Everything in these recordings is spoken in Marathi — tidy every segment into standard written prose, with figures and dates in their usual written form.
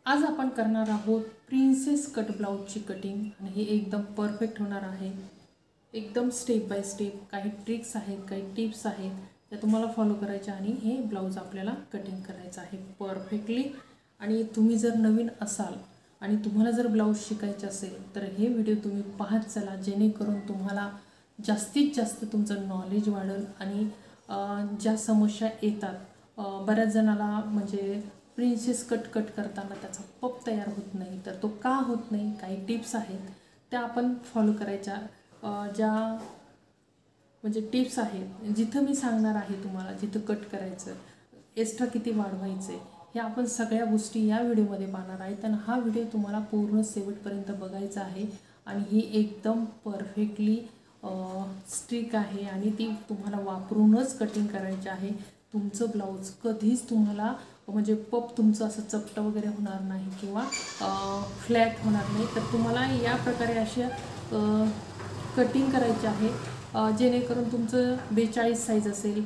आज आपण करणार आहोत प्रिन्सेस कट ब्लाउजची कटिंग आणि हे एकदम परफेक्ट होणार आहे। एकदम स्टेप बाय स्टेप काही ट्रिक्स आहेत, काही टिप्स आहेत त्या तुम्हाला फॉलो करायच्या आणि हे ब्लाउज आपल्याला कटिंग करायचं आहे परफेक्टली। आणि तुम्ही जर नवीन असाल आणि तुम्हाला जर ब्लाउज शिकायचे असेल तर हे व्हिडिओ तुम्ही पाहत चला, जेणेकरून तुम्हाला जास्तीत जास्त तुमचं नॉलेज वाढेल। आणि ज्या समस्या येतात बऱ्याच जणाला म्हणजे प्रिन्सेस कट करताना त्याचा पप तयार होत नाही, तर तो का होत नाही, काही टिप्स आहेत त्या आपण फॉलो करायच्या। ज्या म्हणजे टिप्स आहेत, जिथं मी सांगणार आहे तुम्हाला जिथं कट करायचं, एक्स्ट्रा किती वाढवायचे, हे आपण सगळ्या गोष्टी या व्हिडिओमध्ये पाहणार आहेत। आणि हा व्हिडिओ तुम्हाला पूर्ण शेवटपर्यंत बघायचा आहे आणि ही एकदम परफेक्टली स्ट्रिक आहे आणि ती तुम्हाला वापरूनच कटिंग करायची आहे। तुमचं ब्लाउज कधीच तुम्हाला म्हणजे पप तुमचं असं चपटं वगैरे होणार नाही किंवा फ्लॅट होणार नाही। तर तुम्हाला या प्रकारे अशा कटिंग करायची आहे जेणेकरून तुमचं 42 साईज असेल,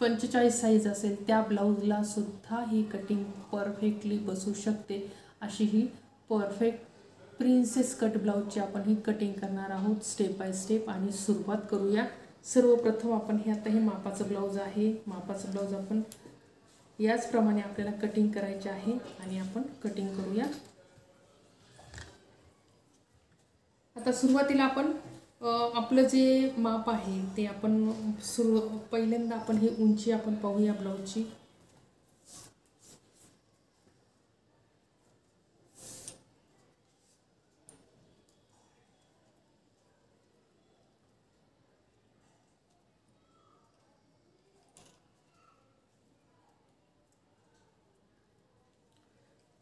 45 साईज असेल, त्या ब्लाऊजला सुद्धा ही कटिंग परफेक्टली बसू शकते। अशी ही परफेक्ट प्रिन्सेस कट ब्लाऊजची आपण ही कटिंग करणार आहोत स्टेप बाय स्टेप। आणि सुरुवात करूया। सर्वप्रथम आपण हे आता हे मापाचं ब्लाऊज आहे, मापाचं ब्लाऊज आपण याचप्रमाणे आपल्याला कटिंग करायचे आहे आणि आपण कटिंग करूया। आता सुरुवातीला आपण आपलं जे माप आहे ते आपण पहिल्यांदा आपण हे उंची आपण पाहूया ब्लाऊजची।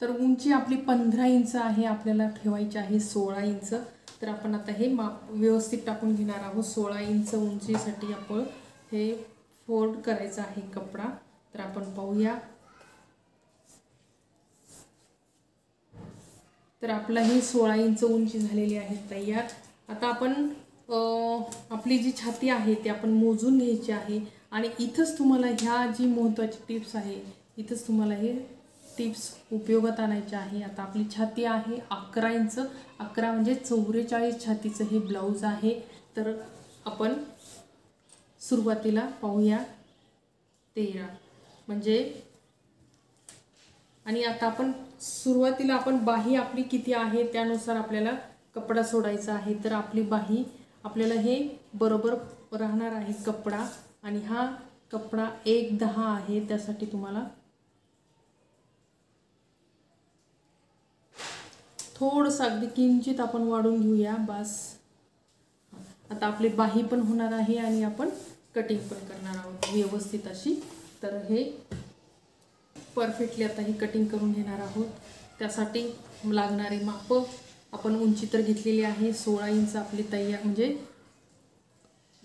तर उंची आपली 15 इंच आहे, आपल्याला ठेवायची आहे 16 इंच। तर आपण आता हे माप व्यवस्थित टाकून घेणार आहोत। 16 इंच उंचीसाठी आपण हे फोल्ड करायचं आहे कपडा। तर आपण पाहूया। तर आपला ही 16 इंच उंची झालेली आहे तयार। आता आपण आपली जी छाती आहे ती आपण मोजून घ्यायची आहे आणि इथंच तुम्हाला ह्या जी महत्त्वाची टिप्स आहे, इथंच तुम्हाला हे टिप्स उपयोगात आणायचे आहे। आता आपली छाती आहे 11 इंच, 11 म्हणजे 44 छातीचं हे ब्लाऊज आहे। तर आपण सुरुवातीला पाहूया 13 म्हणजे, आणि आता आपण सुरुवातीला आपण बाही आपली किती आहे त्यानुसार आपल्याला कपडा सोडायचा आहे। तर आपली बाही आपल्याला हे बरोबर राहणार आहे कपडा, आणि हा कपडा 1.10 आहे, त्यासाठी तुम्हाला थोडंसं अगदी किंचित आपण वाढून घेऊया बस। आता आपली बाही पण होणार आहे आणि आपण कटिंग पण करणार आहोत व्यवस्थित अशी। तर हे परफेक्टली आता ही कटिंग करून घेणार आहोत। त्यासाठी लागणारे माप आपण उंची तर घेतलेली आहे 16 इंच आपली तयार, म्हणजे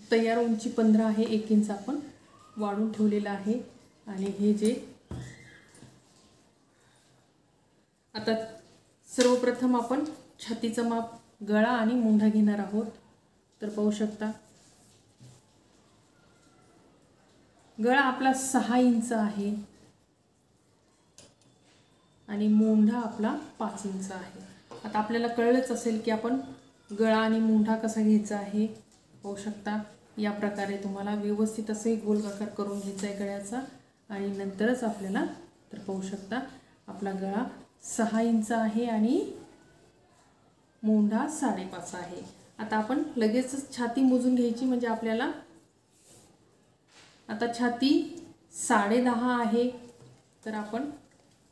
तयार उंची 15 आहे, 1 इंच आपण वाढून ठेवलेला आहे। आणि हे जे आता सर्वप्रथम आपण छातीचं माप, गळा आणि मुंढा घेणार आहोत। तर पाहू शकता गळा आपला 6 इंच आहे आणि मुंढा आपला 5 इंच आहे। आता आपल्याला कळलंच असेल की आपण गळा आणि मुंढा कसा घ्यायचा आहे। पाहू शकता या प्रकारे तुम्हाला व्यवस्थित असे गोलाकार करून घ्यायचा आहे गळ्याचा, आणि नंतरच आपल्याला, तर पाहू शकता आपला गळा 6 इंच आहे आणि मुंढा 5.5 आहे। आता आपण लगेचच छाती मोजून घ्यायची, म्हणजे आपल्याला आता छाती 10.5 आहे, तर आपण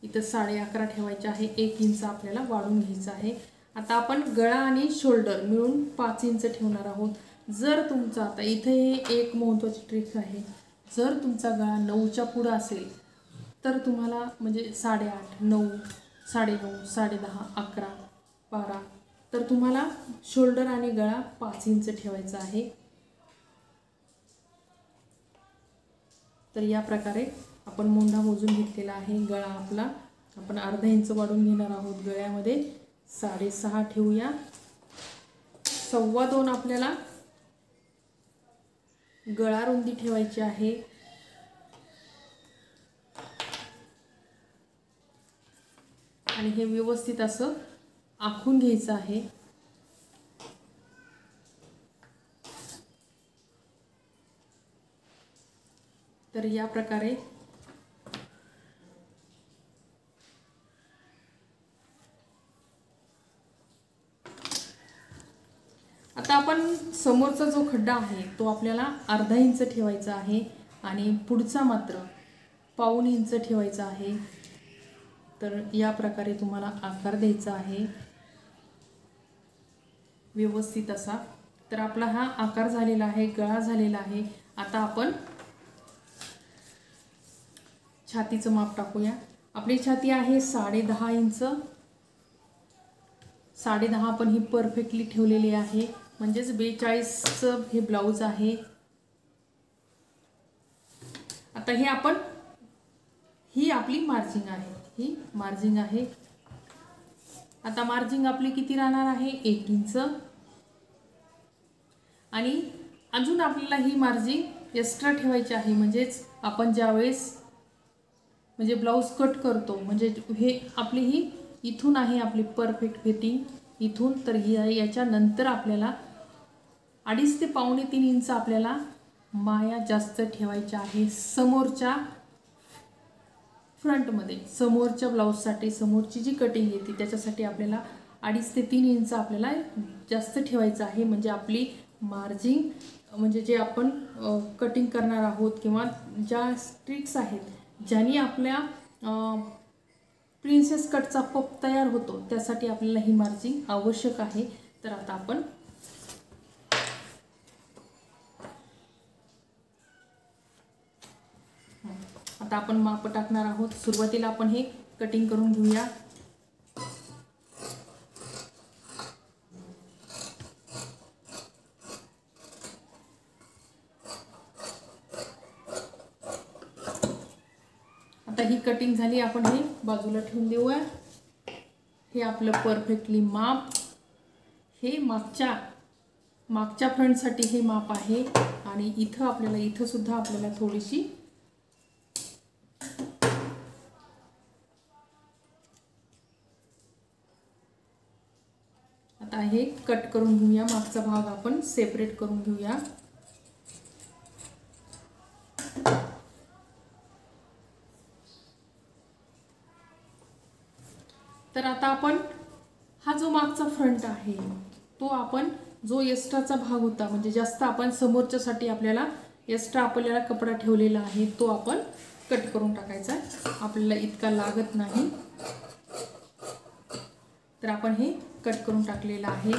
इथं 11.5 ठेवायचे आहे, 1 इंच आपल्याला वाढून घ्यायचं आहे। आता आपण गळा आणि शोल्डर मिळून 5 इंच ठेवणार आहोत। जर तुमचा, आता इथे हे एक महत्त्वाची ट्रिक आहे, जर तुमचा गळा 9च्या पुढं असेल तर तुम्हाला म्हणजे 8.5, 9, 9.5, 10.5, 11, 12, तर तुम्हाला शोल्डर आणि गळा 5 इंच ठेवायचा आहे। तर या प्रकारे आपण मुंढा मोजून घेतलेला आहे। गळा आपला आपण अर्धा इंच वाढून घेणार आहोत, गळ्यामध्ये 6.5 ठेवूया। 2.25 आपल्याला गळा रुंदी ठेवायची आहे। आणि हे व्यवस्थित असं आखून घ्यायचं आहे। तर या प्रकारे आता आपण समोरचा जो खड्डा आहे तो आपल्याला अर्धा इंच ठेवायचा आहे आणि पुढचा मात्र पाऊण इंच ठेवायचा आहे। तर या प्रकारे तुम्हाला आकार द्यायचा आहे व्यवस्थित असा। तर आपला हा आकार झालेला आहे, गळा झालेला आहे। आता आपण छातीचं माप टाकूया। आपली छाती आहे 10.5 इंच। 10.5 आपण ही परफेक्टली ठेवलेली आहे, म्हणजेच 42चं हे ब्लाउज आहे। आता हे आपण ही आपली मार्जिंग आहे, ही मार्जिंग आहे। आता मार्जिंग आपली किती राहणार आहे 1 इंच आणि अजून आपल्याला ही मार्जिंग एक्स्ट्रा ठेवायची आहे, म्हणजेच आपण ज्यावेळेस म्हणजे ब्लाउज कट करतो म्हणजे हे आपली ही इथून आहे आपली परफेक्ट फिटिंग इथून, तर याच्या नंतर आपल्याला 2.5 ते पावणे 3 इंच आपल्याला माया जास्त ठेवायच्या आहे समोरच्या फ्रंटमध्ये। समोरच्या ब्लाउजसाठी समोरची जी कटिंग येते त्याच्यासाठी आपल्याला 2.5 ते 3 इंच आपल्याला जास्त ठेवायचं आहे, म्हणजे आपली मार्जिंग म्हणजे जे आपण कटिंग करणार आहोत किंवा ज्या स्ट्रिक्स आहेत ज्याने आपल्या प्रिन्सेस कटचा पप तयार होतो त्यासाठी आपल्याला ही मार्जिंग आवश्यक आहे। तर आता आपण माप टाकणार आहोत। सुरुवातीला आपण हे कटिंग करून घेऊया। आता ही कटिंग झाली, आपण हे बाजूला ठेवून देऊया। हे आपलं परफेक्टली माप, हे मागच्या फ्रंटसाठी हे माप आहे आणि इथं सुद्धा आपल्याला थोडीशी आता हे कट करून घेऊया। मागचा भाग आपण सेपरेट करून घेऊया। तर आता आपण हा जो मागचा फ्रंट आहे तो आपण जो एक्स्ट्राचा भाग होता म्हणजे जास्त आपण समोरच्यासाठी आपल्याला एक्स्ट्रा आपल्याला कपडा ठेवलेला आहे तो आपण कट करून टाकायचा, आपल्याला इतका लागत नाही। तर आपण हे कट करून टाकलेलं आहे।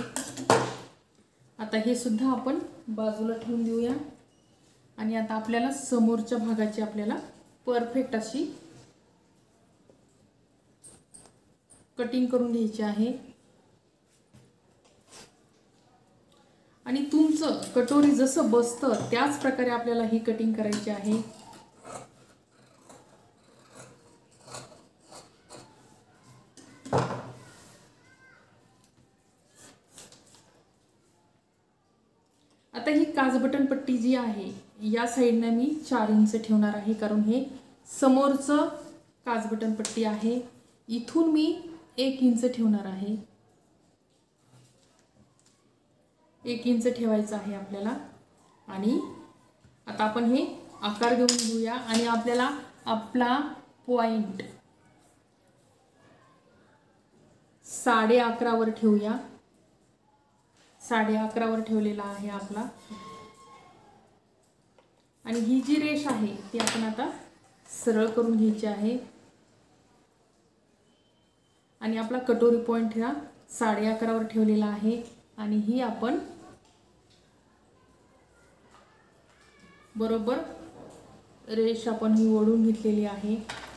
आता हे सुद्धा आपण बाजूला ठेवून देऊया आणि आता आपल्याला समोरच्या भागाची आपल्याला परफेक्ट अशी कटिंग करून घ्यायची आहे आणि तुमचं कटोरी जसं बसतं त्याच प्रकारे आपल्याला ही कटिंग करायची आहे। आता ही काजबटन पट्टी जी आहे या साइडने मी 4 इंच ठेवणार आहे, कारण हे समोरचं काजबटन पट्टी आहे। इथून मी 1 इंच ठेवणार आहे, 1 इंच ठेवायचं आहे आपल्याला। आणि आता आपण हे आकार देऊन घेऊया आणि आपल्याला आपला पॉइंट 11.5 वर ठेवूया। 11.5 वर ठेवलेला आहे आपला आणि ही जी रेष आहे ती आपण आता सरळ करून घ्यायची आहे आणि आपला कटोरी पॉइंट हा 11.5 वर ठेवलेला आहे आणि ही आपण बरोबर रेष आपण ही ओढून घेतलेली आहे।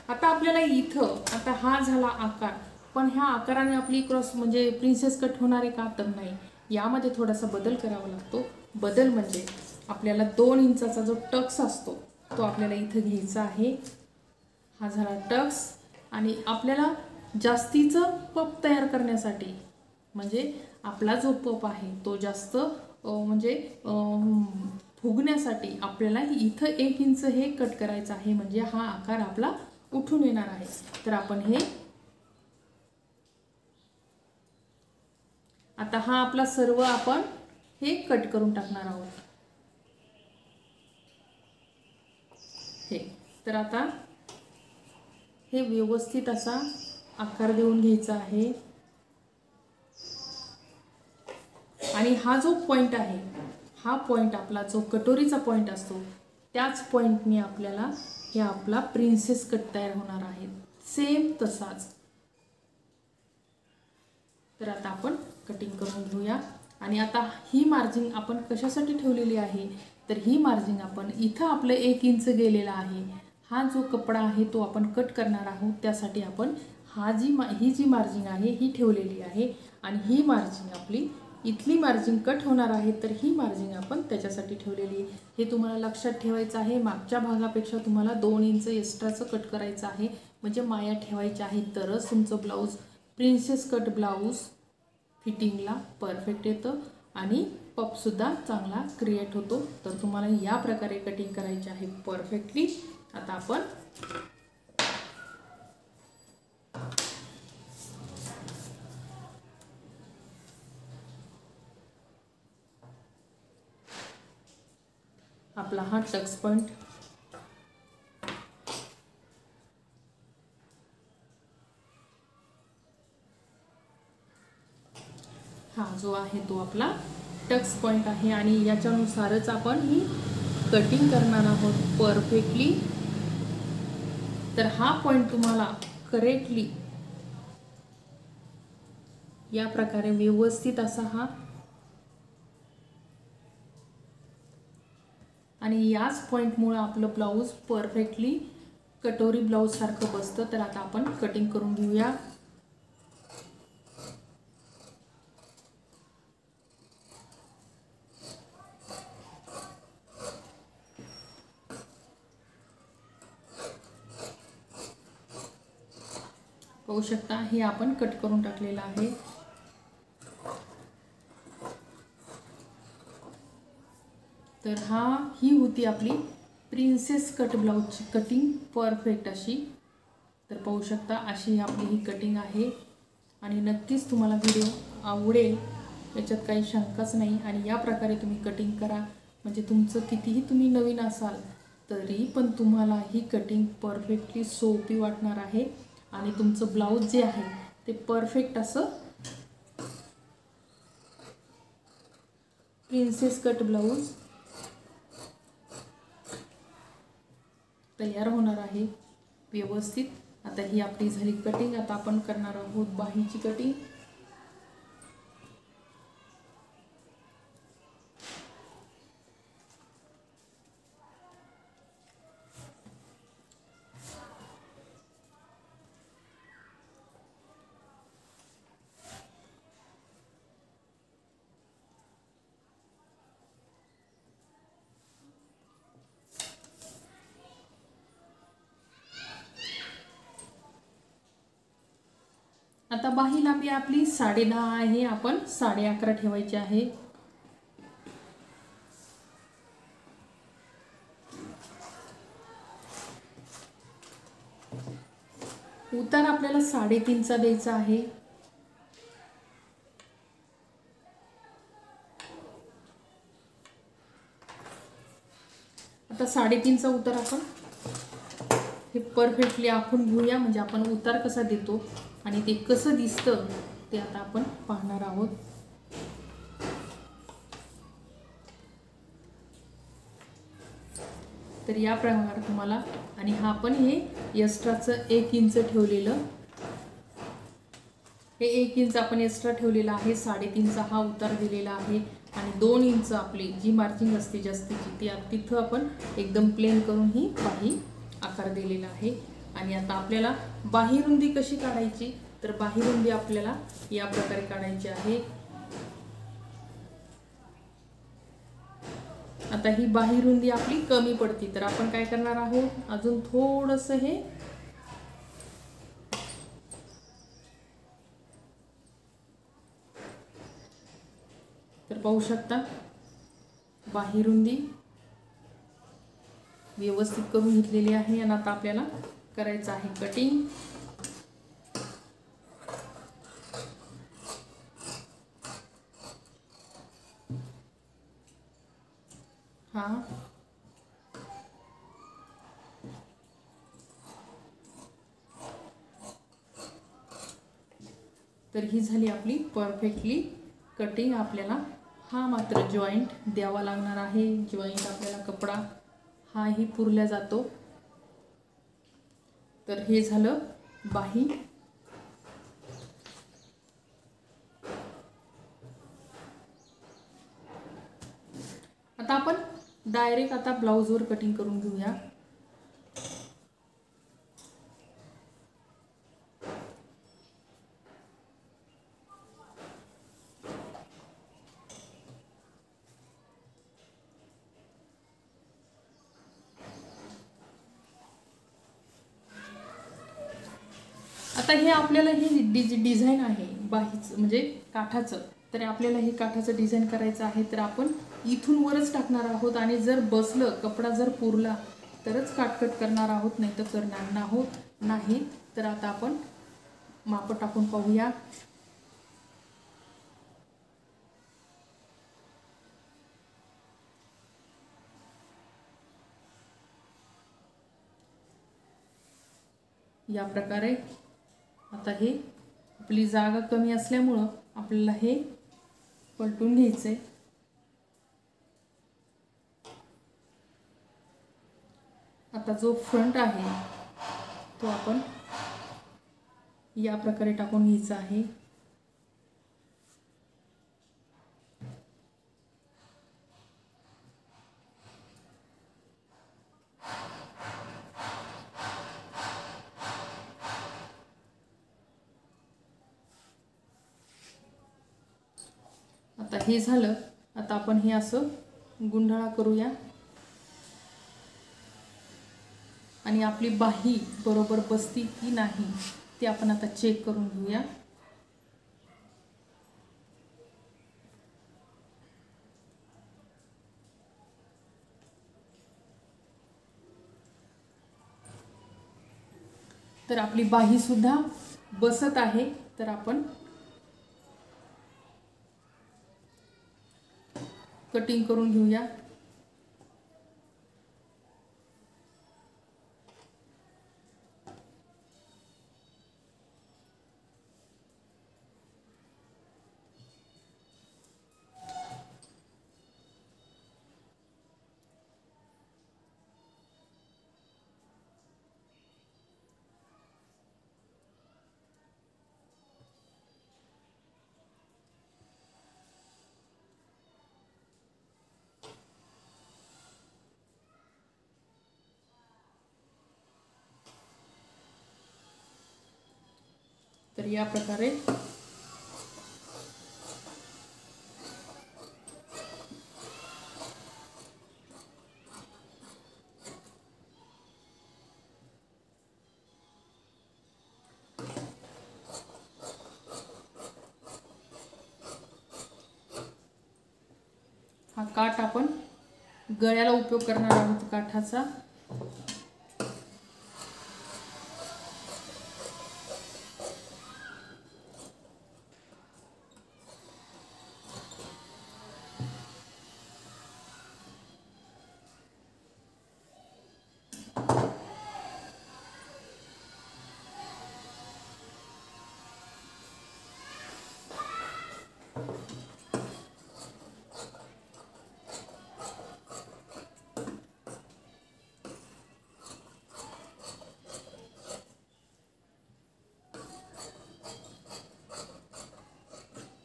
आता आपल्याला इथं आता हा झाला आकार, पण ह्या आकाराने आपली क्रॉस म्हणजे प्रिन्सेस कट होणार आहे का, तर नाही, यामध्ये थोडासा बदल करावा लागतो। बदल म्हणजे आपल्याला 2 इंचाचा जो टक्स असतो तो आपल्याला इथं घ्यायचा आहे। हा झाला टक्स आणि आपल्याला जास्तीचं पप तयार करण्यासाठी म्हणजे आपला जो पप आहे तो जास्त म्हणजे फुगण्यासाठी आपल्याला इथं 1 इंच हे कट करायचं आहे, म्हणजे हा आकार आपला उठून येणार आहे। तर आपण हे आता हा आपला सर्व आपण हे कट करून टाकणार आहोत हे. तर आता हे व्यवस्थित असा आकार देऊन घ्यायचा आहे आणि हा जो पॉइंट आहे हा पॉइंट आपला जो कटोरीचा पॉइंट असतो त्याच पॉइंटने आपल्याला हे आपला प्रिन्सेस कट तयार होणार आहे सेम तसाच. तर आता आपण कटिंग करून घेऊया. आणि आता ही मार्जिन आपण कशासाठी ठेवलेली आहे तर ही मार्जिन आपण इथं आपलं 1 इंच गेलेला आहे हा जो कपडा आहे तो आपण कट करणार आहोत त्यासाठी आपण ही जी मार्जिन आहे ही ठेवलेली आहे. आणि ही मार्जिन आपली इथली मार्जिन कट होणार आहे तर ही मार्जिन आपण त्याच्यासाठी ठेवलेली आहे. हे तुम्हाला लक्षात ठेवायचं आहे. मागच्या भागापेक्षा तुम्हाला 2 इंच एक्स्ट्राचं कट करायचं आहे म्हणजे माया ठेवायच्या आहेत तरच तुमचं ब्लाऊज प्रिन्सेस कट ब्लाऊज फिटिंगला परफेक्ट येतं आणि पफसुद्धा चांगला क्रिएट होतो. तर तुम्हाला या प्रकारे कटिंग करायची आहे परफेक्टली. आता आपण आपला हा टक्स पॉइंट हा जो आहे तो आपला टक्स पॉइंट आहे आणि याच्यानुसारच आपण ही कटिंग करणार आहोत परफेक्टली. तर हा पॉइंट तुम्हाला करेक्टली या प्रकारे व्यवस्थित असा हा आणि याच पॉइंटमुळे आपलं ब्लाऊज परफेक्टली कटोरी ब्लाऊज सारखं बसतं. तर आता आपण कटिंग करून घेऊया. पाहू शकता हे आपण कट करून टाकलेलं आहे. तर ही होती आपली प्रिन्सेस कट ब्लाऊजची कटिंग परफेक्ट अशी. तर पाहू शकता अशी आपली ही कटिंग आहे आणि नक्कीच तुम्हाला व्हिडिओ आवडेल याच्यात काही शंकाच नाही. आणि या प्रकारे तुम्ही कटिंग करा म्हणजे तुमचं कितीही तुम्ही नवीन असाल तरी पण तुम्हाला ही कटिंग परफेक्टली सोपी वाटणार आहे आणि तुमचं ब्लाऊज जे आहे ते परफेक्ट असं प्रिन्सेस कट ब्लाऊज तयार होणार आहे व्यवस्थित. आता ही आपली झाली कटिंग. आता आपण करणार आहोत बाहीची कटिंग. आता बाही लांबी आपली 10.5 आहे. आपण 11.5 ठेवायची आहे. उतार आपल्याला 3.5चा द्यायचा आहे. आता 3.5चा उतार आपण हे परफेक्टली आखून घेऊया म्हणजे आपण उतार कसा देतो आणि ते कसं दिसतं ते आता आपण पाहणार आहोत. तर या प्रकारे तुम्हाला आणि हा पण हे एक्स्ट्राचं 1 इंच ठेवलेलं हे 1 इंच आपण एक्स्ट्रा ठेवलेलं आहे. 3.5चा हा उतार दिलेला आहे आणि 2 इंच आपली जी मार्जिंग असते जास्तीची ती तिथं आपण एकदम प्लेन करून ही बाही आकार दिलेला आहे. आणि आता आपल्याला बाही रुंदी कशी काढायची तर बाही रुंदी आपल्याला या प्रकारे काढायची आहे. आता ही बाही रुंदी आपली कमी पडती तर आपण काय करणार आहोत अजून थोडंसं हे तर पाहू शकता बाही रुंदी व्यवस्थित करून घेतलेली आहे. आणि आता आपल्याला करायचं आहे कटिंग. हा तर ही झाली आपली परफेक्टली कटिंग. आपल्याला हा मात्र जॉईंट द्यावा लागणार आहे. जॉईंट आपल्याला कपडा हाही पुरला जातो. तर हे झालं बाही. आता आपण डायरेक्ट आता ब्लाऊजवर कटिंग करून घेऊया. आता हे आपल्याला ही डिझाईन आहे बाहीचं म्हणजे काठाचं. तर आपल्याला हे काठाचं डिझाईन करायचं आहे. तर आपण इथून वरच टाकणार आहोत आणि जर बसलं कपडा जर पुरला तरच काटकट करणार आहोत, नाही तर करणार नाही. तर आता आपण माप टाकून पाहूया. या प्रकारे आता हे आपली जागा कमी असल्यामुळं आपल्याला हे पलटून घ्यायचंय. आता जो फ्रंट आहे तो आपण या प्रकारे टाकून घ्यायचा आहे. आता हे झालं. आता आपण हे असं गुंडाळा करूया आणि आपली बाही बरोबर बसती की नाही ते आपण आता चेक करून घेऊया. तर आपली बाही सुद्धा बसत आहे. तर आपण कटिंग करून घेऊया. तर या प्रकारे हा काठ आपण गळ्याला उपयोग करणार आहोत काठाचा.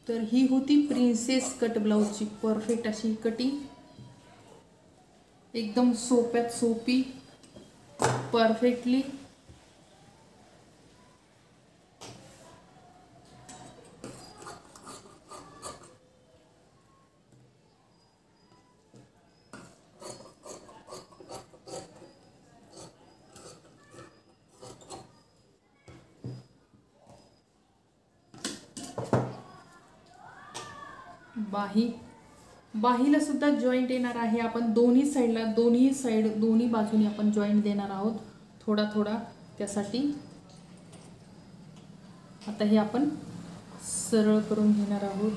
तर ही होती प्रिन्सेस कट ब्लाउजची परफेक्ट अशी कटिंग. एकदम सोप्यात सोपी परफेक्टली. बाहीला सुद्धा जॉईंट येणार आहे. आपण दोन्ही साईडला दोन्ही बाजूनी आपण जॉईंट देणार आहोत थोडा थोडा. त्यासाठी आता हे आपण सरळ करून घेणार आहोत.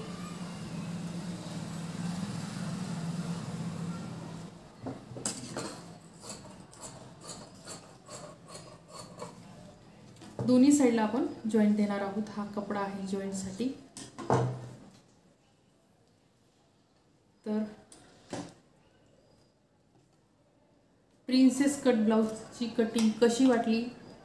दोन्ही साईडला आपण जॉईंट देणार आहोत. हा कपडा आहे जॉईंटसाठी. तर प्रिन्सेस कट ब्लाऊजची कटिंग कशी वाटली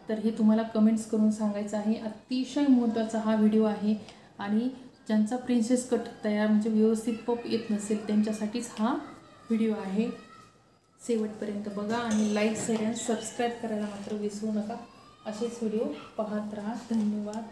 तर हे तुम्हाला कमेंट्स करून सांगायचं आहे. अतिशय महत्त्वाचा हा व्हिडिओ आहे आणि ज्यांचा प्रिन्सेस कट तयार म्हणजे व्यवस्थित पप येत नसेल त्यांच्यासाठीच हा व्हिडिओ आहे. शेवटपर्यंत बघा आणि लाईक शेअर आणि सबस्क्राईब करायला मात्र विसरू नका. असेच व्हिडिओ पाहत राहा. धन्यवाद.